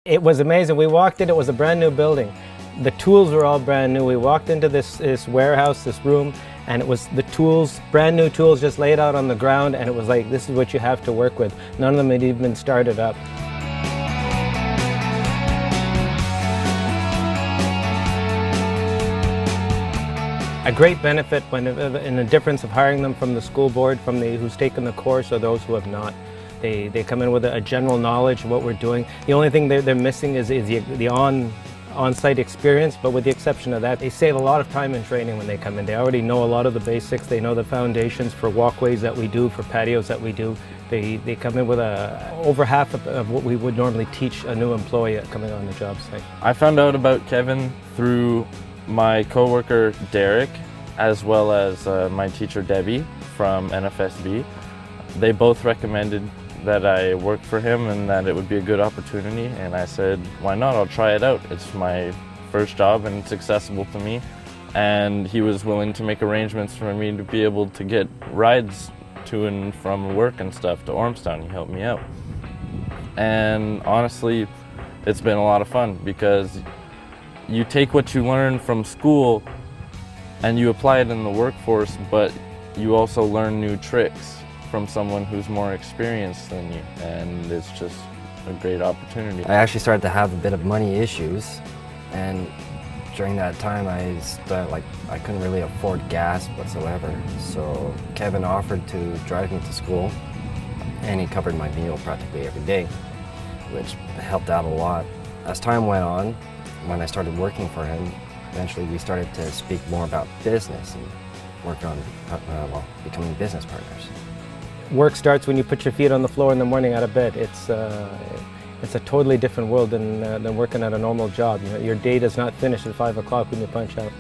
It was amazing. We walked in, it was a brand new building. The tools were all brand new. We walked into this warehouse, this room, and it was the tools, brand new tools just laid out on the ground, and it was like, this is what you have to work with. None of them had even been started up. A great benefit in the difference of hiring them from the school board, from who's taken the course, or those who have not. They come in with a general knowledge of what we're doing. The only thing they're missing is the on-site experience, but with the exception of that, they save a lot of time in training when they come in. They already know a lot of the basics. They know the foundations for walkways that we do, for patios that we do. They come in with over half of what we would normally teach a new employee coming on the job site. I found out about Kevin through my coworker Derick, as well as my teacher Debbie from NFSB. They both recommended that I work for him and that it would be a good opportunity, and I said, why not? I'll try it out. It's my first job and it's accessible to me, and he was willing to make arrangements for me to be able to get rides to and from work and stuff to Ormstown. He helped me out, and honestly it's been a lot of fun because you take what you learn from school and you apply it in the workforce, but you also learn new tricks from someone who's more experienced than you, and it's just a great opportunity. I actually started to have a bit of money issues, and during that time I couldn't really afford gas whatsoever. So Kevin offered to drive me to school, and he covered my meal practically every day, which helped out a lot. As time went on, when I started working for him, eventually we started to speak more about business and work on becoming business partners. Work starts when you put your feet on the floor in the morning out of bed. It's a totally different world than working at a normal job. You know, your day does not finish at 5 o'clock when you punch out.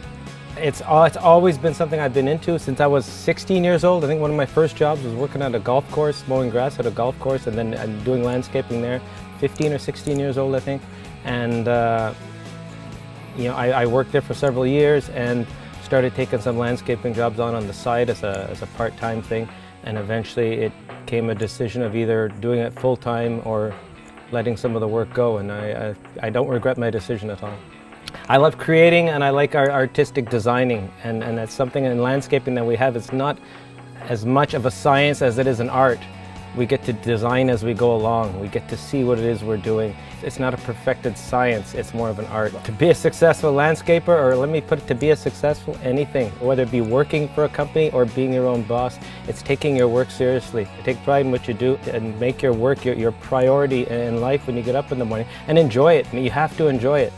It's always been something I've been into since I was 16 years old. I think one of my first jobs was working at a golf course, mowing grass at a golf course, and then doing landscaping there. 15 or 16 years old, I think. And you know, I worked there for several years and started taking some landscaping jobs on the side as a part-time thing. And eventually it came a decision of either doing it full-time or letting some of the work go, and I don't regret my decision at all. I love creating and I like our artistic designing, and that's something in landscaping that we have. It's not as much of a science as it is an art. We get to design as we go along. We get to see what it is we're doing. It's not a perfected science, it's more of an art. To be a successful landscaper, or let me put it, to be a successful anything, whether it be working for a company or being your own boss, it's taking your work seriously. Take pride in what you do and make your work your priority in life when you get up in the morning, and enjoy it. You have to enjoy it.